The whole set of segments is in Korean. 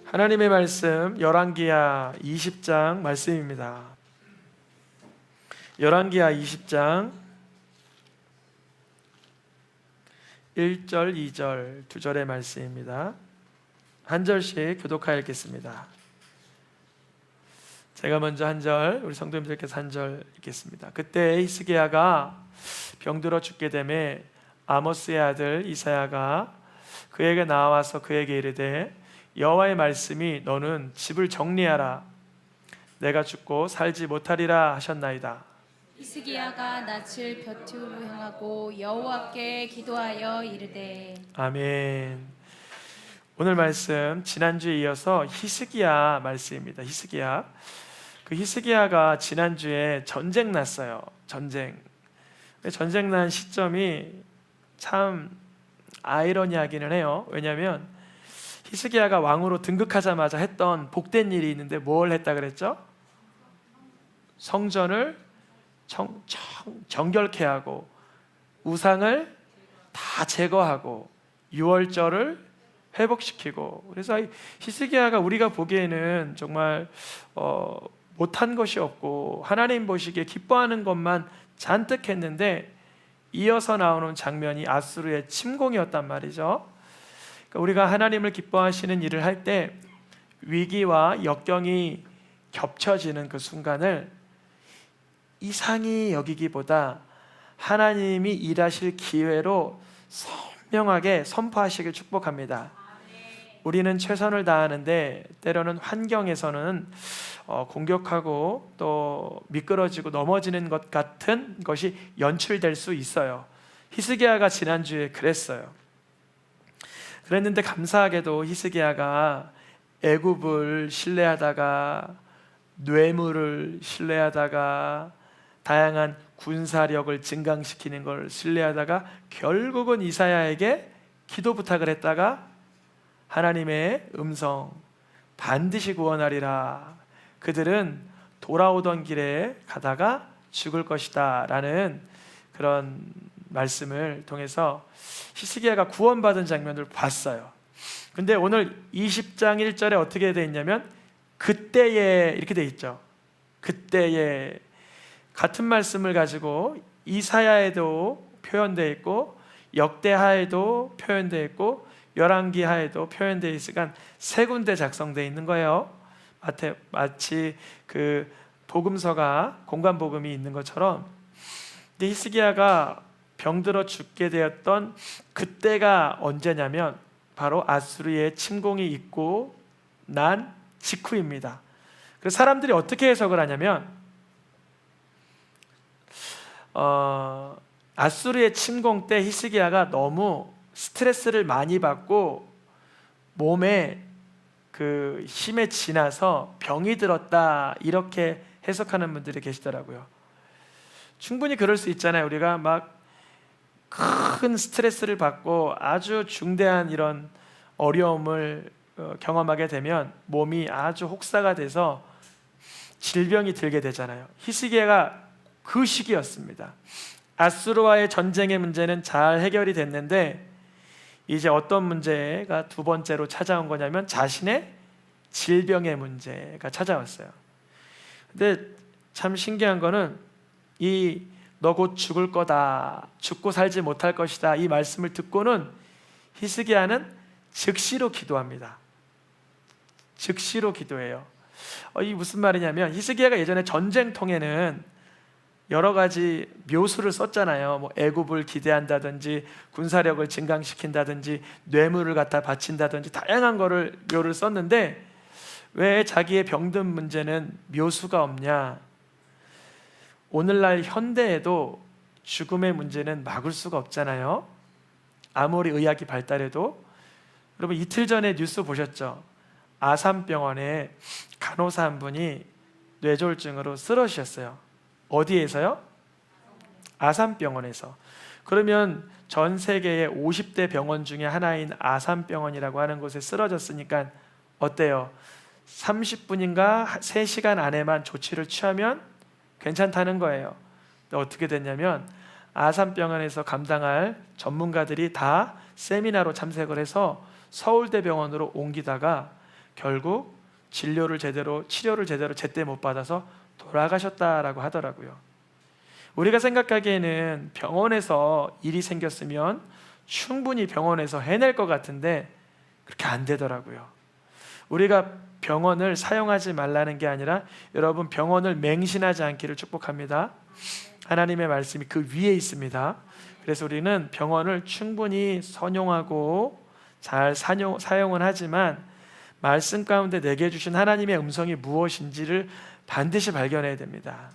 하나님의 말씀 열왕기하 20장 말씀입니다. 열왕기하 20장 1절, 2절, 2절의 말씀입니다. 한 절씩 교독하여 읽겠습니다. 제가 먼저 한 절, 우리 성도님들께서 한 절 읽겠습니다. 그때 히스기야가 병들어 죽게 되매 아모스의 아들 이사야가 그에게 나와서 그에게 이르되 여호와의 말씀이 너는 집을 정리하라 내가 죽고 살지 못하리라 하셨나이다. 히스기야가 낯을 벼투로 향하고 여호와께 기도하여 이르되 아멘. 오늘 말씀 지난주에 이어서 히스기야 말씀입니다. 히스기야. 그 히스기야가 지난주에 전쟁 났어요. 전쟁 난 시점이 참 아이러니하기는 해요. 왜냐하면 히스기야가 왕으로 등극하자마자 했던 복된 일이 있는데 뭘 했다 그랬죠? 성전을 정결케 하고 우상을 다 제거하고 유월절을 회복시키고, 그래서 히스기야가 우리가 보기에는 정말 못한 것이 없고 하나님 보시기에 기뻐하는 것만 잔뜩 했는데 이어서 나오는 장면이 아수르의 침공이었단 말이죠. 그러니까 우리가 하나님을 기뻐하시는 일을 할 때 위기와 역경이 겹쳐지는 그 순간을 이상히 여기기보다 하나님이 일하실 기회로 선명하게 선포하시길 축복합니다. 우리는 최선을 다하는데 때로는 환경에서는 공격하고 또 미끄러지고 넘어지는 것 같은 것이 연출될 수 있어요. 히스기야가 지난주에 그랬어요. 그랬는데 감사하게도 히스기야가 애굽을 신뢰하다가 뇌물을 신뢰하다가 다양한 군사력을 증강시키는 걸 신뢰하다가 결국은 이사야에게 기도 부탁을 했다가 하나님의 음성 반드시 구원하리라, 그들은 돌아오던 길에 가다가 죽을 것이다 라는 그런 말씀을 통해서 히스기야가 구원받은 장면을 봤어요. 근데 오늘 20장 1절에 어떻게 되어 있냐면 그때에 이렇게 되어 있죠. 그때에 같은 말씀을 가지고 이사야에도 표현되어 있고 역대하에도 표현되어 있고 열왕기하에도 표현되어 있으니까 세 군데 작성되어 있는 거예요. 마치 그 복음서가 공간 복음이 있는 것처럼. 근데 히스기야가 병들어 죽게 되었던 그때가 언제냐면 바로 아수르의 침공이 있고 난 직후입니다. 그래서 사람들이 어떻게 해석을 하냐면 아수르의 침공 때 히스기야가 너무 스트레스를 많이 받고 몸에 그 힘에 지나서 병이 들었다, 이렇게 해석하는 분들이 계시더라고요. 충분히 그럴 수 있잖아요. 우리가 막 큰 스트레스를 받고 아주 중대한 이런 어려움을 경험하게 되면 몸이 아주 혹사가 돼서 질병이 들게 되잖아요. 히스기야가 그 시기였습니다. 아수르와의 전쟁의 문제는 잘 해결이 됐는데 이제 어떤 문제가 두 번째로 찾아온 거냐면 자신의 질병의 문제가 찾아왔어요. 근데 참 신기한 거는 너 곧 죽을 거다, 죽고 살지 못할 것이다, 이 말씀을 듣고는 히스기야는 즉시로 기도합니다. 즉시로 기도해요. 이 무슨 말이냐면 히스기야가 예전에 전쟁통에는 여러 가지 묘수를 썼잖아요. 뭐 애굽을 기대한다든지 군사력을 증강시킨다든지 뇌물을 갖다 바친다든지 다양한 묘를 썼는데 왜 자기의 병든 문제는 묘수가 없냐? 오늘날 현대에도 죽음의 문제는 막을 수가 없잖아요. 아무리 의학이 발달해도. 여러분 이틀 전에 뉴스 보셨죠? 아산병원에 간호사 한 분이 뇌졸중으로 쓰러지셨어요. 어디에서요? 아산병원에서. 그러면 전 세계의 50대 병원 중에 하나인 아산병원이라고 하는 곳에 쓰러졌으니까 어때요? 30분인가 3시간 안에만 조치를 취하면 괜찮다는 거예요. 어떻게 됐냐면 아산병원에서 감당할 전문가들이 다 세미나로 참석을 해서 서울대병원으로 옮기다가 결국 치료를 제대로 제때 못 받아서 돌아가셨다라고 하더라고요. 우리가 생각하기에는 병원에서 일이 생겼으면 충분히 병원에서 해낼 것 같은데 그렇게 안 되더라고요. 우리가 병원을 사용하지 말라는 게 아니라 여러분 병원을 맹신하지 않기를 축복합니다. 하나님의 말씀이 그 위에 있습니다. 그래서 우리는 병원을 충분히 선용하고 잘 사용은 하지만 말씀 가운데 내게 주신 하나님의 음성이 무엇인지를 반드시 발견해야 됩니다.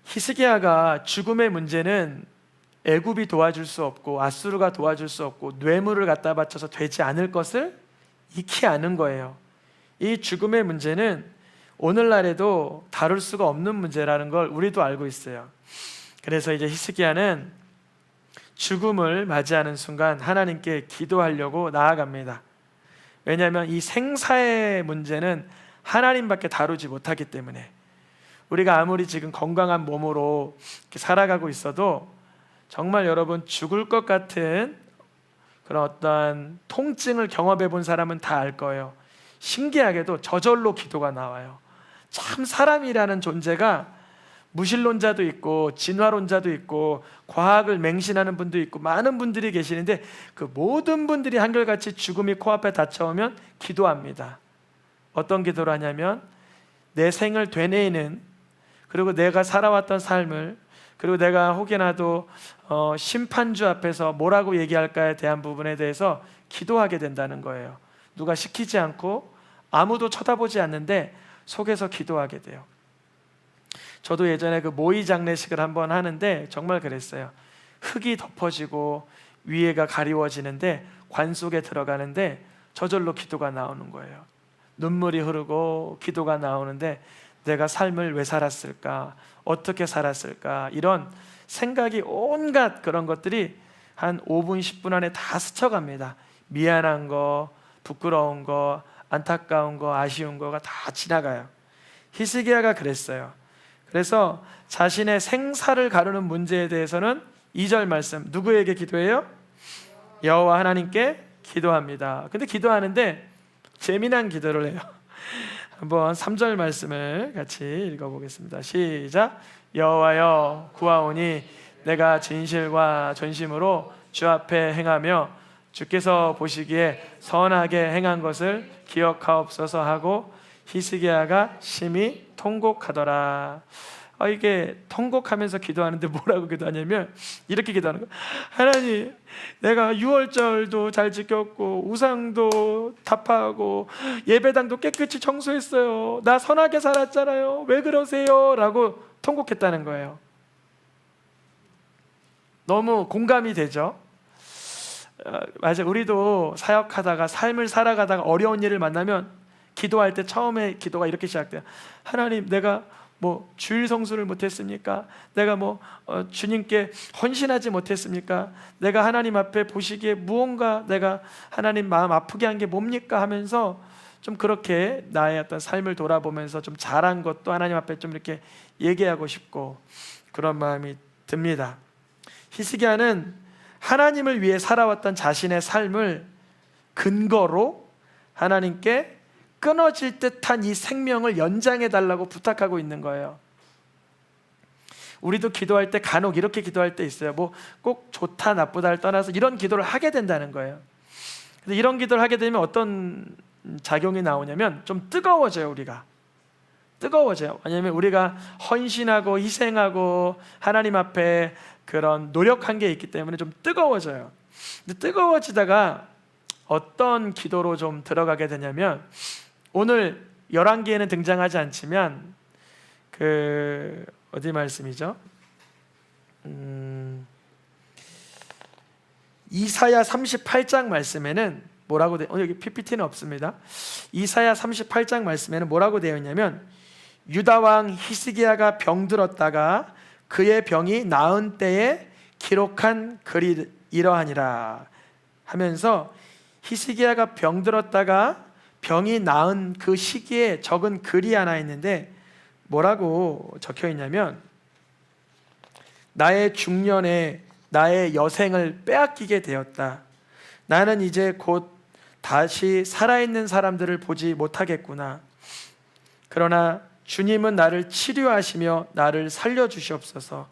히스기야가 죽음의 문제는 애굽이 도와줄 수 없고 아수르가 도와줄 수 없고 뇌물을 갖다 바쳐서 되지 않을 것을 익히 아는 거예요. 이 죽음의 문제는 오늘날에도 다룰 수가 없는 문제라는 걸 우리도 알고 있어요. 그래서 이제 히스기야는 죽음을 맞이하는 순간 하나님께 기도하려고 나아갑니다. 왜냐하면 이 생사의 문제는 하나님밖에 다루지 못하기 때문에 우리가 아무리 지금 건강한 몸으로 이렇게 살아가고 있어도 정말 여러분 죽을 것 같은 그런 어떠한 통증을 경험해 본 사람은 다 알 거예요. 신기하게도 저절로 기도가 나와요. 참 사람이라는 존재가 무신론자도 있고 진화론자도 있고 과학을 맹신하는 분도 있고 많은 분들이 계시는데 그 모든 분들이 한결같이 죽음이 코앞에 닥쳐오면 기도합니다. 어떤 기도를 하냐면 내 생을 되뇌이는 그리고 내가 살아왔던 삶을 그리고 내가 혹여나도 심판주 앞에서 뭐라고 얘기할까에 대한 부분에 대해서 기도하게 된다는 거예요. 누가 시키지 않고 아무도 쳐다보지 않는데 속에서 기도하게 돼요. 저도 예전에 그 모의 장례식을 한번 하는데 정말 그랬어요. 흙이 덮어지고 위에가 가리워지는데 관 속에 들어가는데 저절로 기도가 나오는 거예요. 눈물이 흐르고 기도가 나오는데 내가 삶을 왜 살았을까? 어떻게 살았을까? 이런 생각이 온갖 그런 것들이 한 5분, 10분 안에 다 스쳐갑니다. 미안한 거, 부끄러운 거, 안타까운 거, 아쉬운 거가 다 지나가요. 히스기야가 그랬어요. 그래서 자신의 생사를 가르는 문제에 대해서는 2절 말씀 누구에게 기도해요? 여호와 하나님께 기도합니다. 근데 기도하는데 재미난 기도를 해요. 한번 3절 말씀을 같이 읽어보겠습니다. 시작. 여호와여 구하오니 내가 진실과 전심으로 주 앞에 행하며 주께서 보시기에 선하게 행한 것을 기억하옵소서 하고 히스기야가 심히 통곡하더라. 이게 통곡하면서 기도하는데 뭐라고 기도하냐면 이렇게 기도하는 거예요. 하나님, 내가 유월절도 잘 지켰고 우상도 타파하고 예배당도 깨끗이 청소했어요. 나 선하게 살았잖아요. 왜 그러세요? 라고 통곡했다는 거예요. 너무 공감이 되죠? 맞아, 우리도 사역하다가 삶을 살아가다가 어려운 일을 만나면 기도할 때 처음에 기도가 이렇게 시작돼요. 하나님, 내가 뭐 주일 성수를 못했습니까? 내가 뭐 주님께 헌신하지 못했습니까? 내가 하나님 앞에 보시기에 무언가 내가 하나님 마음 아프게 한 게 뭡니까? 하면서 좀 그렇게 나의 어떤 삶을 돌아보면서 좀 잘한 것도 하나님 앞에 좀 이렇게 얘기하고 싶고 그런 마음이 듭니다. 히스기야는 하나님을 위해 살아왔던 자신의 삶을 근거로 하나님께 끊어질 듯한 이 생명을 연장해 달라고 부탁하고 있는 거예요. 우리도 기도할 때 간혹 이렇게 기도할 때 있어요. 뭐 꼭 좋다 나쁘다를 떠나서 이런 기도를 하게 된다는 거예요. 근데 이런 기도를 하게 되면 어떤 작용이 나오냐면 좀 뜨거워져요. 우리가 뜨거워져요. 왜냐하면 우리가 헌신하고 희생하고 하나님 앞에 그런 노력한 게 있기 때문에 좀 뜨거워져요. 근데 뜨거워지다가 어떤 기도로 좀 들어가게 되냐면 오늘 열왕기에는 등장하지 않지만 그 어디 말씀이죠? 이사야 38장 말씀에는 뭐라고 여기 PPT는 없습니다. 이사야 38장 말씀에는 뭐라고 되어 있냐면 유다 왕 히스기야가 병들었다가 그의 병이 나은 때에 기록한 글이 이러하니라 하면서 히스기야가 병들었다가 병이 나은 그 시기에 적은 글이 하나 있는데 뭐라고 적혀 있냐면 나의 중년에 나의 여생을 빼앗기게 되었다. 나는 이제 곧 다시 살아있는 사람들을 보지 못하겠구나. 그러나 주님은 나를 치료하시며 나를 살려주시옵소서.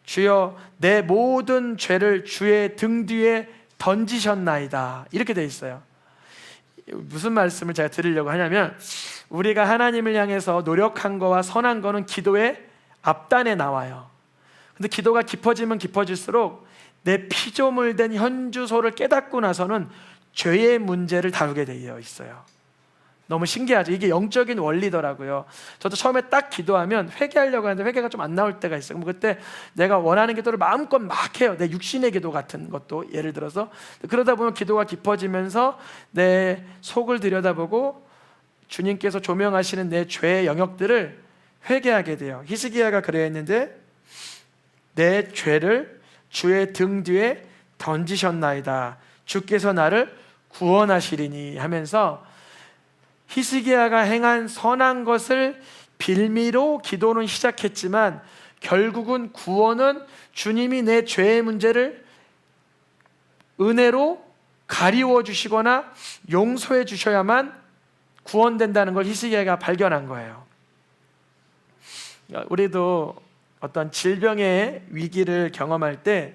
주여, 내 모든 죄를 주의 등 뒤에 던지셨나이다. 이렇게 돼 있어요. 무슨 말씀을 제가 드리려고 하냐면, 우리가 하나님을 향해서 노력한 거와 선한 거는 기도의 앞단에 나와요. 근데 기도가 깊어지면 깊어질수록 내 피조물 된 현주소를 깨닫고 나서는 죄의 문제를 다루게 되어 있어요. 너무 신기하죠. 이게 영적인 원리더라고요. 저도 처음에 딱 기도하면 회개하려고 하는데 회개가 좀 안 나올 때가 있어요. 그럼 그때 내가 원하는 기도를 마음껏 막 해요. 내 육신의 기도 같은 것도 예를 들어서. 그러다 보면 기도가 깊어지면서 내 속을 들여다보고 주님께서 조명하시는 내 죄의 영역들을 회개하게 돼요. 히스기야가 그래야 했는데, 내 죄를 주의 등 뒤에 던지셨나이다. 주께서 나를 구원하시리니 하면서 히스기야가 행한 선한 것을 빌미로 기도는 시작했지만 결국은 구원은 주님이 내 죄의 문제를 은혜로 가리워 주시거나 용서해 주셔야만 구원된다는 걸 히스기야가 발견한 거예요. 우리도 어떤 질병의 위기를 경험할 때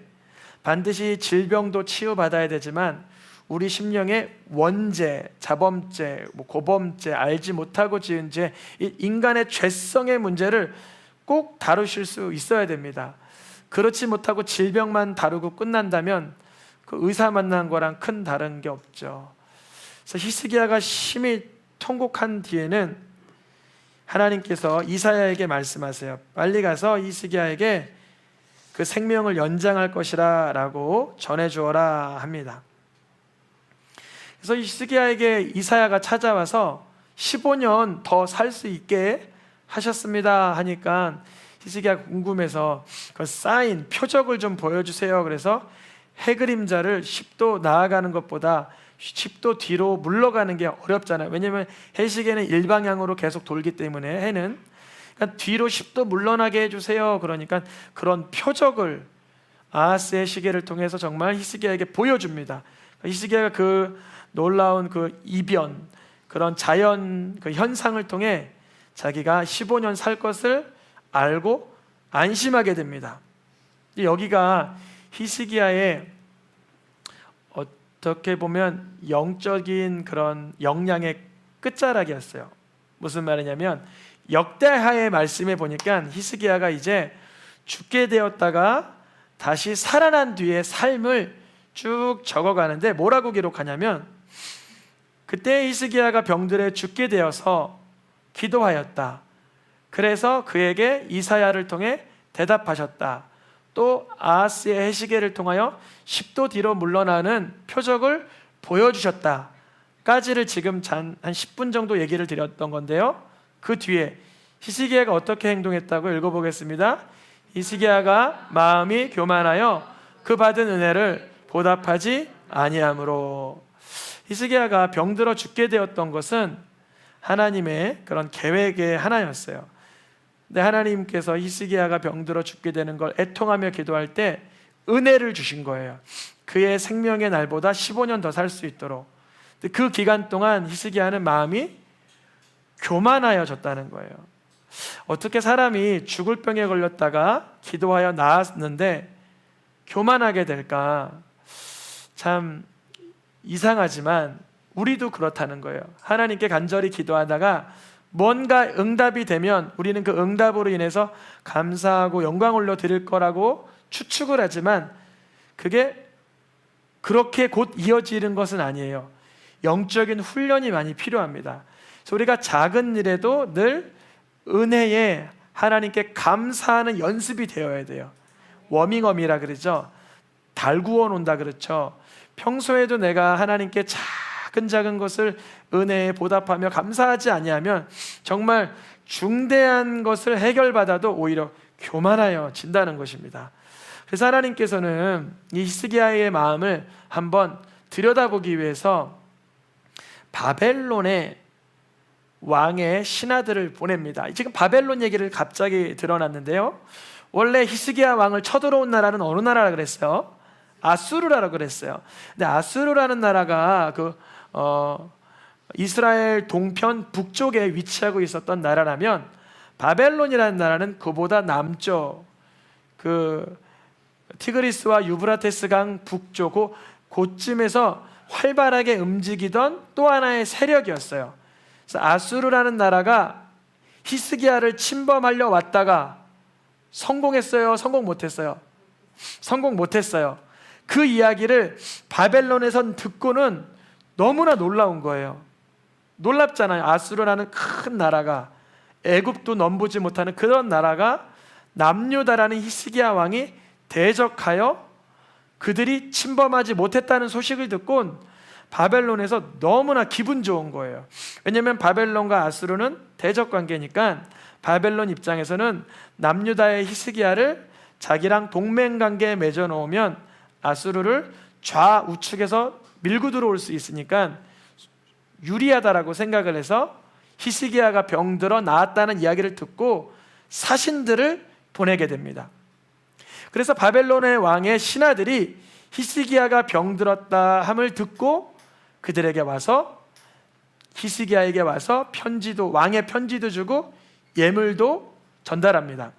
반드시 질병도 치유받아야 되지만 우리 심령의 원죄, 자범죄, 고범죄, 알지 못하고 지은 죄, 이 인간의 죄성의 문제를 꼭 다루실 수 있어야 됩니다. 그렇지 못하고 질병만 다루고 끝난다면 그 의사 만난 거랑 큰 다른 게 없죠. 그래서 히스기야가 심히 통곡한 뒤에는 하나님께서 이사야에게 말씀하세요. 빨리 가서 히스기야에게 그 생명을 연장할 것이라 라고 전해주어라 합니다. 그래서 히스기야에게 이사야가 찾아와서 15년 더 살 수 있게 하셨습니다 하니까 히스기야가 궁금해서 그 사인, 표적을 좀 보여주세요. 그래서 해 그림자를 10도 나아가는 것보다 10도 뒤로 물러가는 게 어렵잖아요. 왜냐하면 해시계는 일방향으로 계속 돌기 때문에, 해는 그러니까 뒤로 10도 물러나게 해주세요. 그러니까 그런 표적을 아하스의 시계를 통해서 정말 히스기야에게 보여줍니다. 히스기야가 그 놀라운 그 이변, 그런 자연 그 현상을 통해 자기가 15년 살 것을 알고 안심하게 됩니다. 여기가 히스기야의 어떻게 보면 영적인 그런 역량의 끝자락이었어요. 무슨 말이냐면, 역대하의 말씀에 보니까 히스기야가 이제 죽게 되었다가 다시 살아난 뒤의 삶을 쭉 적어가는데 뭐라고 기록하냐면, 그때 히스기야가 병들에 죽게 되어서 기도하였다. 그래서 그에게 이사야를 통해 대답하셨다. 또 아하스의 해시계를 통하여 10도 뒤로 물러나는 표적을 보여주셨다 까지를 지금 한 10분 정도 얘기를 드렸던 건데요, 그 뒤에 히스기야가 어떻게 행동했다고 읽어보겠습니다. 히스기야가 마음이 교만하여 그 받은 은혜를 보답하지 아니하므로. 히스기야가 병들어 죽게 되었던 것은 하나님의 그런 계획의 하나였어요. 근데 하나님께서 히스기야가 병들어 죽게 되는 걸 애통하며 기도할 때 은혜를 주신 거예요. 그의 생명의 날보다 15년 더 살 수 있도록. 그 기간 동안 히스기야는 마음이 교만하여졌다는 거예요. 어떻게 사람이 죽을 병에 걸렸다가 기도하여 나았는데 교만하게 될까? 참 이상하지만 우리도 그렇다는 거예요. 하나님께 간절히 기도하다가 뭔가 응답이 되면 우리는 그 응답으로 인해서 감사하고 영광 올려드릴 거라고 추측을 하지만 그게 그렇게 곧 이어지는 것은 아니에요. 영적인 훈련이 많이 필요합니다. 그래서 우리가 작은 일에도 늘 은혜에 하나님께 감사하는 연습이 되어야 돼요. 워밍업이라 그러죠. 달구어 놓는다 그렇죠. 평소에도 내가 하나님께 작은 것을 은혜에 보답하며 감사하지 아니하면 정말 중대한 것을 해결받아도 오히려 교만하여진다는 것입니다. 그래서 하나님께서는 이 히스기야의 마음을 한번 들여다보기 위해서 바벨론의 왕의 신하들을 보냅니다. 지금 바벨론 얘기를 갑자기 드러났는데요, 원래 히스기야 왕을 쳐들어온 나라는 어느 나라라 그랬어요? 아수르라고 그랬어요. 근데 아수르라는 나라가 이스라엘 동편 북쪽에 위치하고 있었던 나라라면 바벨론이라는 나라는 그보다 남쪽, 티그리스와 유브라테스 강 북쪽 그쯤에서 활발하게 움직이던 또 하나의 세력이었어요. 그래서 아수르라는 나라가 히스기야를 침범하려 왔다가 성공했어요? 성공 못했어요? 성공 못했어요. 그 이야기를 바벨론에선 듣고는 너무나 놀라운 거예요. 놀랍잖아요. 아수르라는 큰 나라가, 애굽도 넘보지 못하는 그런 나라가 남유다라는 히스기야 왕이 대적하여 그들이 침범하지 못했다는 소식을 듣곤 바벨론에서 너무나 기분 좋은 거예요. 왜냐하면 바벨론과 아수르는 대적 관계니까 바벨론 입장에서는 남유다의 히스기야를 자기랑 동맹 관계에 맺어 놓으면 아수르를 좌우측에서 밀고 들어올 수 있으니까 유리하다라고 생각을 해서 히스기야가 병들어 나았다는 이야기를 듣고 사신들을 보내게 됩니다. 그래서 바벨론의 왕의 신하들이 히스기야가 병들었다 함을 듣고 그들에게 와서, 히스기야에게 와서 왕의 편지도 주고 예물도 전달합니다.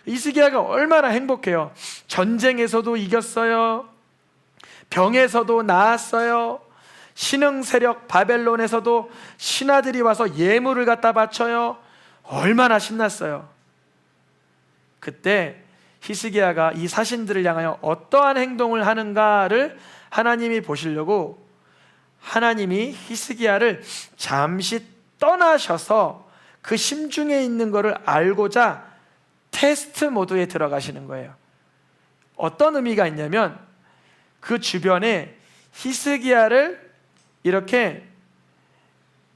히스기야가 얼마나 행복해요. 전쟁에서도 이겼어요. 병에서도 나았어요. 신흥 세력 바벨론에서도 신하들이 와서 예물을 갖다 바쳐요. 얼마나 신났어요. 그때 히스기야가 이 사신들을 향하여 어떠한 행동을 하는가를 하나님이 보시려고 하나님이 히스기야를 잠시 떠나셔서 그 심중에 있는 것을 알고자 테스트 모드에 들어가시는 거예요. 어떤 의미가 있냐면 그 주변에 히스기야를 이렇게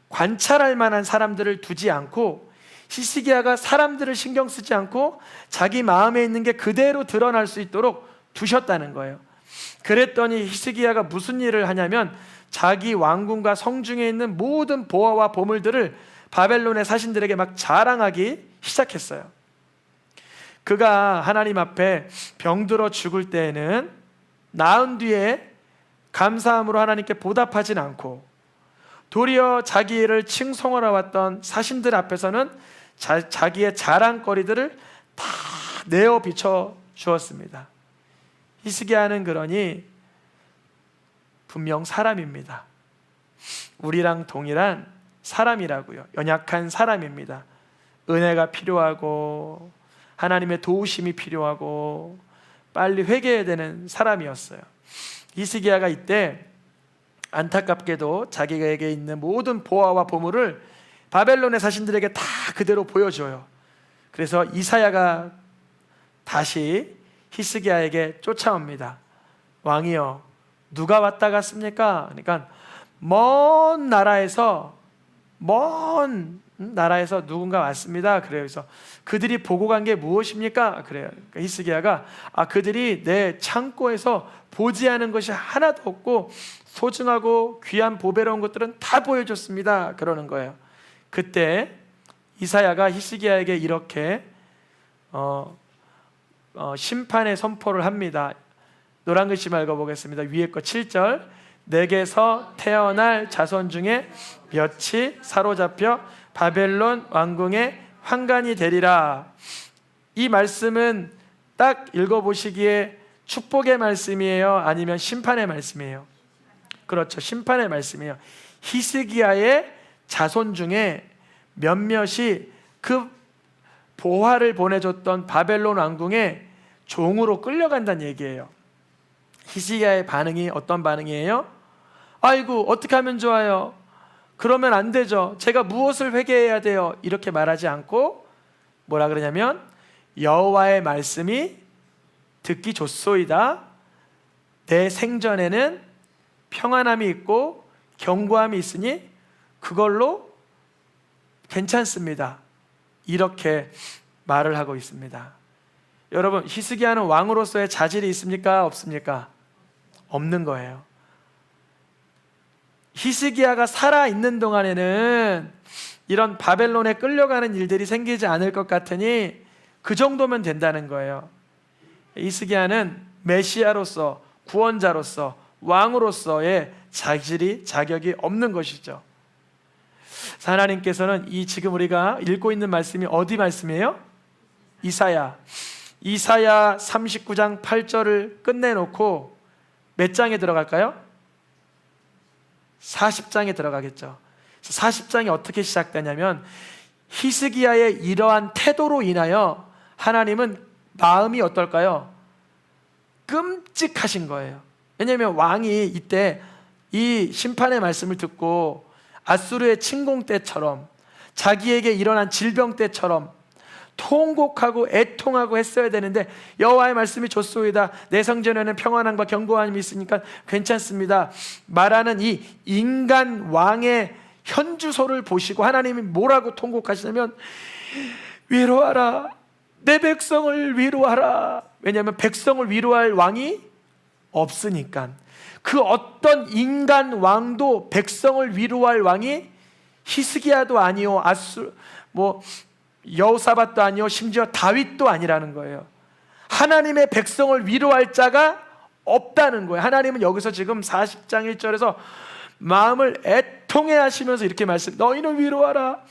관찰할 만한 사람들을 두지 않고, 히스기야가 사람들을 신경 쓰지 않고 자기 마음에 있는 게 그대로 드러날 수 있도록 두셨다는 거예요. 그랬더니 히스기야가 무슨 일을 하냐면 자기 왕궁과 성중에 있는 모든 보화와 보물들을 바벨론의 사신들에게 막 자랑하기 시작했어요. 그가 하나님 앞에 병들어 죽을 때에는 나은 뒤에 감사함으로 하나님께 보답하진 않고, 도리어 자기를 칭송하러 왔던 사신들 앞에서는 자기의 자랑거리들을 다 내어 비춰 주었습니다. 히스기야는 그러니 분명 사람입니다. 우리랑 동일한 사람이라고요. 연약한 사람입니다. 은혜가 필요하고 하나님의 도우심이 필요하고 빨리 회개해야 되는 사람이었어요. 히스기야가 이때 안타깝게도 자기에게 있는 모든 보화와 보물을 바벨론의 사신들에게 다 그대로 보여줘요. 그래서 이사야가 다시 히스기야에게 쫓아옵니다. 왕이여, 누가 왔다 갔습니까? 그러니까 먼 나라에서 누군가 왔습니다. 그래요. 그래서 그들이 보고 간 게 무엇입니까? 그래요. 그러니까 히스기야가 그들이 내 창고에서 보지 않은 것이 하나도 없고 소중하고 귀한 보배로운 것들은 다 보여줬습니다. 그러는 거예요. 그때 이사야가 히스기야에게 이렇게 심판의 선포를 합니다. 노란 글씨 읽어보겠습니다. 위에 거 7절. 내게서 태어날 자손 중에 몇이 사로잡혀 바벨론 왕궁의 환관이 되리라. 이 말씀은 딱 읽어보시기에 축복의 말씀이에요? 아니면 심판의 말씀이에요? 그렇죠, 심판의 말씀이에요. 히스기야의 자손 중에 몇몇이 그 보화를 보내줬던 바벨론 왕궁의 종으로 끌려간다는 얘기예요. 히스기야의 반응이 어떤 반응이에요? 아이고, 어떻게 하면 좋아요? 그러면 안 되죠. 제가 무엇을 회개해야 돼요? 이렇게 말하지 않고 뭐라 그러냐면 여호와의 말씀이 듣기 좋소이다. 내 생전에는 평안함이 있고 견고함이 있으니 그걸로 괜찮습니다. 이렇게 말을 하고 있습니다. 여러분, 히스기야는 왕으로서의 자질이 있습니까? 없습니까? 없는 거예요. 히스기야가 살아있는 동안에는 이런 바벨론에 끌려가는 일들이 생기지 않을 것 같으니 그 정도면 된다는 거예요. 히스기야는 메시아로서 구원자로서 왕으로서의 자격이 없는 것이죠. 하나님께서는 이 지금 우리가 읽고 있는 말씀이 어디 말씀이에요? 이사야 39장 8절을 끝내놓고 몇 장에 들어갈까요? 40장에 들어가겠죠. 40장이 어떻게 시작되냐면 히스기야의 이러한 태도로 인하여 하나님은 마음이 어떨까요? 끔찍하신 거예요. 왜냐하면 왕이 이때 이 심판의 말씀을 듣고 아수르의 침공 때처럼 자기에게 일어난 질병 때처럼 통곡하고 애통하고 했어야 되는데 여호와의 말씀이 좋소이다. 내 성전에는 평안함과 견고함이 있으니까 괜찮습니다. 말하는 이 인간 왕의 현주소를 보시고 하나님이 뭐라고 통곡하시냐면 위로하라. 내 백성을 위로하라. 왜냐하면 백성을 위로할 왕이 없으니까. 그 어떤 인간 왕도 백성을 위로할 왕이 히스기야도 아니요 여호사밧도 아니요 심지어 다윗도 아니라는 거예요. 하나님의 백성을 위로할 자가 없다는 거예요. 하나님은 여기서 지금 40장 1절에서 마음을 애통해 하시면서 이렇게 너희는 위로하라.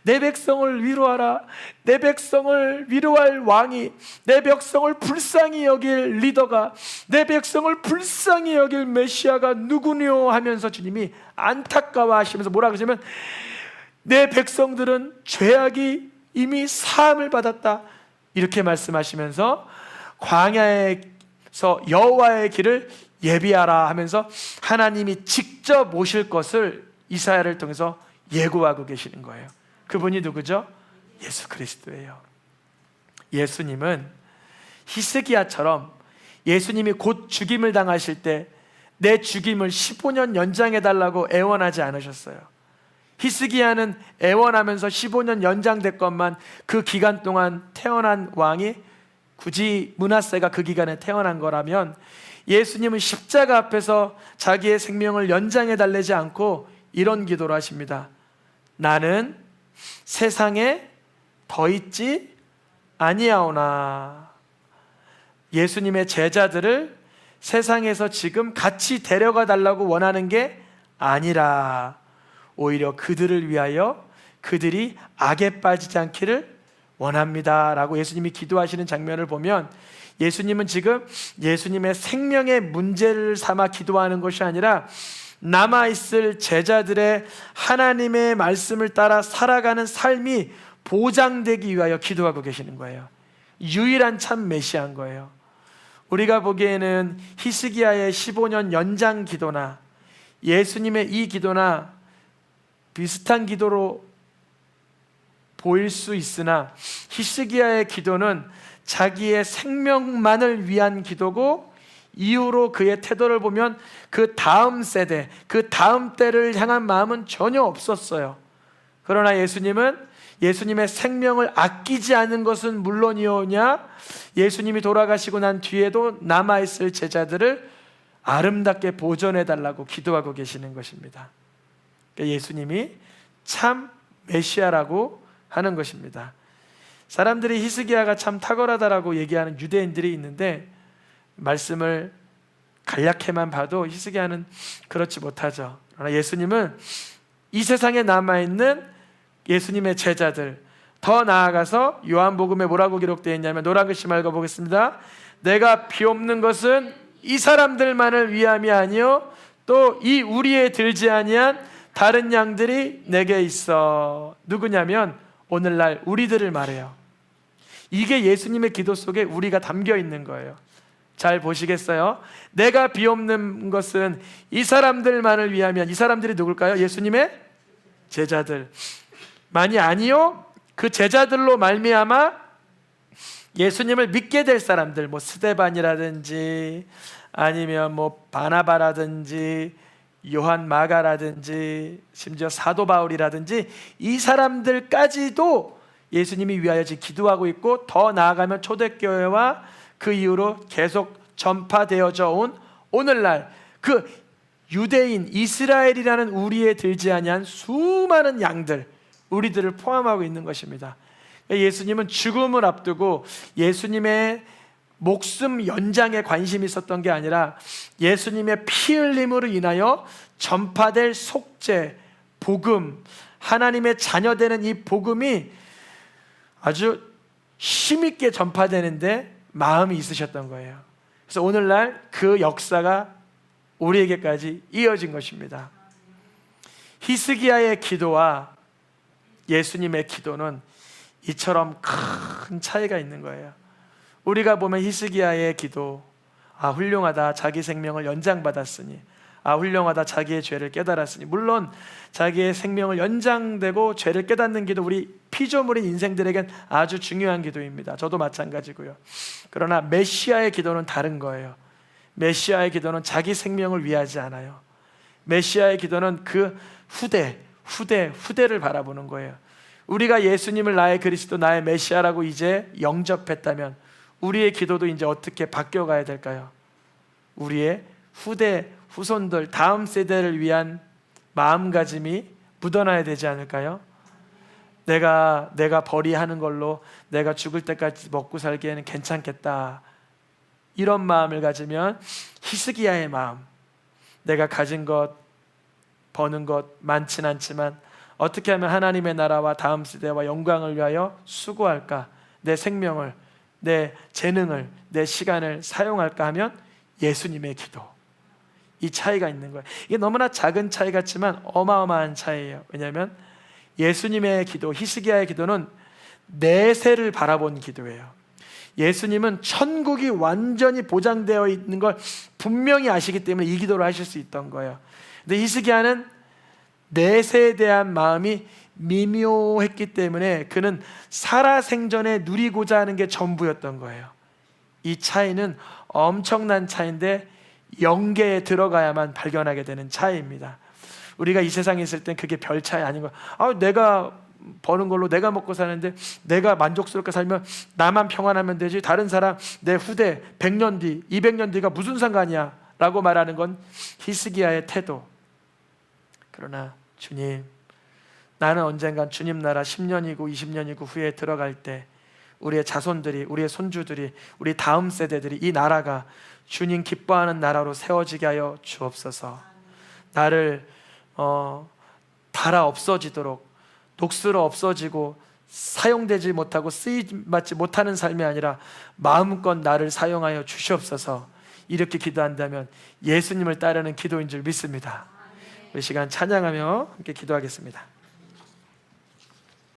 내 백성을 위로하라. 내 백성을 위로할 왕이, 내 백성을 불쌍히 여길 리더가, 내 백성을 불쌍히 여길 메시아가 누구뇨 하면서 주님이 안타까워하시면서 뭐라 그러시면 내 백성들은 죄악이 이미 사함을 받았다 이렇게 말씀하시면서 광야에서 여호와의 길을 예비하라 하면서 하나님이 직접 오실 것을 이사야를 통해서 예고하고 계시는 거예요. 그분이 누구죠? 예수 그리스도예요. 예수님은 히스기야처럼 예수님이 곧 죽임을 당하실 때 내 죽임을 15년 연장해 달라고 애원하지 않으셨어요. 히스기야는 애원하면서 15년 연장됐건만 그 기간 동안 태어난 왕이 굳이 므낫세가 그 기간에 태어난 거라면 예수님은 십자가 앞에서 자기의 생명을 연장해 달래지 않고 이런 기도를 하십니다. 나는 세상에 더 있지 아니하오나. 예수님의 제자들을 세상에서 지금 같이 데려가 달라고 원하는 게 아니라 오히려 그들을 위하여 그들이 악에 빠지지 않기를 원합니다 라고 예수님이 기도하시는 장면을 보면 예수님은 지금 예수님의 생명의 문제를 삼아 기도하는 것이 아니라 남아있을 제자들의 하나님의 말씀을 따라 살아가는 삶이 보장되기 위하여 기도하고 계시는 거예요. 유일한 참 메시아인 거예요. 우리가 보기에는 히스기야의 15년 연장 기도나 예수님의 이 기도나 비슷한 기도로 보일 수 있으나 히스기야의 기도는 자기의 생명만을 위한 기도고 이후로 그의 태도를 보면 그 다음 세대, 그 다음 때를 향한 마음은 전혀 없었어요. 그러나 예수님은 예수님의 생명을 아끼지 않은 것은 물론이오냐 예수님이 돌아가시고 난 뒤에도 남아있을 제자들을 아름답게 보존해달라고 기도하고 계시는 것입니다. 그러니까 예수님이 참 메시아라고 하는 것입니다. 사람들이 히스기야가 참 탁월하다라고 얘기하는 유대인들이 있는데 말씀을 간략해만 봐도 히스기야는 그렇지 못하죠. 그러나 예수님은 이 세상에 남아있는 예수님의 제자들, 더 나아가서 요한복음에 뭐라고 기록되어 있냐면 노란 글씨 읽어보겠습니다. 내가 비옵는 것은 이 사람들만을 위함이 아니요 또 이 우리에 들지 아니한 다른 양들이 내게 있어. 누구냐면 오늘날 우리들을 말해요. 이게 예수님의 기도 속에 우리가 담겨 있는 거예요. 잘 보시겠어요? 내가 비옵는 것은 이 사람들만을 위하면, 이 사람들이 누굴까요? 예수님의 제자들 만이 아니요 그 제자들로 말미암아 예수님을 믿게 될 사람들, 뭐 스데반이라든지 아니면 뭐 바나바라든지 요한 마가라든지 심지어 사도 바울이라든지 이 사람들까지도 예수님이 위하여 기도하고 있고, 더 나아가면 초대교회와 그 이후로 계속 전파되어져 온 오늘날 그 유대인 이스라엘이라는 우리에 들지 아니한 수많은 양들, 우리들을 포함하고 있는 것입니다. 예수님은 죽음을 앞두고 예수님의 목숨 연장에 관심이 있었던 게 아니라 예수님의 피 흘림으로 인하여 전파될 속죄, 복음, 하나님의 자녀되는 이 복음이 아주 힘있게 전파되는데 마음이 있으셨던 거예요. 그래서 오늘날 그 역사가 우리에게까지 이어진 것입니다. 히스기야의 기도와 예수님의 기도는 이처럼 큰 차이가 있는 거예요. 우리가 보면 히스기야의 기도, 아 훌륭하다, 자기 생명을 연장받았으니, 아 훌륭하다, 자기의 죄를 깨달았으니. 물론 자기의 생명을 연장되고 죄를 깨닫는 기도, 우리 피조물인 인생들에겐 아주 중요한 기도입니다. 저도 마찬가지고요. 그러나 메시아의 기도는 다른 거예요. 메시아의 기도는 자기 생명을 위하지 않아요. 메시아의 기도는 그 후대를 바라보는 거예요. 우리가 예수님을 나의 그리스도, 나의 메시아라고 이제 영접했다면 우리의 기도도 이제 어떻게 바뀌어가야 될까요? 우리의 후손들, 다음 세대를 위한 마음가짐이 묻어나야 되지 않을까요? 내가 벌이하는 걸로 내가 죽을 때까지 먹고 살기에는 괜찮겠다, 이런 마음을 가지면 히스기야의 마음, 내가 가진 것, 버는 것 많진 않지만 어떻게 하면 하나님의 나라와 다음 세대와 영광을 위하여 수고할까, 내 생명을, 내 재능을, 내 시간을 사용할까 하면 예수님의 기도. 이 차이가 있는 거예요. 이게 너무나 작은 차이 같지만 어마어마한 차이예요. 왜냐하면 예수님의 기도, 히스기야의 기도는 내세를 바라본 기도예요. 예수님은 천국이 완전히 보장되어 있는 걸 분명히 아시기 때문에 이 기도를 하실 수 있던 거예요. 근데 히스기야는 내세에 대한 마음이 미묘했기 때문에 그는 살아생전에 누리고자 하는 게 전부였던 거예요. 이 차이는 엄청난 차이인데 영계에 들어가야만 발견하게 되는 차이입니다. 우리가 이 세상에 있을 땐 그게 별 차이 아닌 거예요. 내가 버는 걸로 내가 먹고 사는데 내가 만족스럽게 살면 나만 평안하면 되지, 다른 사람, 내 후대 100년 뒤, 200년 뒤가 무슨 상관이야 라고 말하는 건 히스기야의 태도. 그러나 주님, 나는 언젠간 주님 나라 10년이고 20년이고 후에 들어갈 때 우리의 자손들이, 우리의 손주들이, 우리 다음 세대들이 이 나라가 주님 기뻐하는 나라로 세워지게 하여 주옵소서. 나를 달아 없어지도록, 녹슬어 없어지고 사용되지 못하고 쓰임받지 못하는 삶이 아니라 마음껏 나를 사용하여 주시옵소서. 이렇게 기도한다면 예수님을 따르는 기도인 줄 믿습니다. 우리 시간 찬양하며 함께 기도하겠습니다.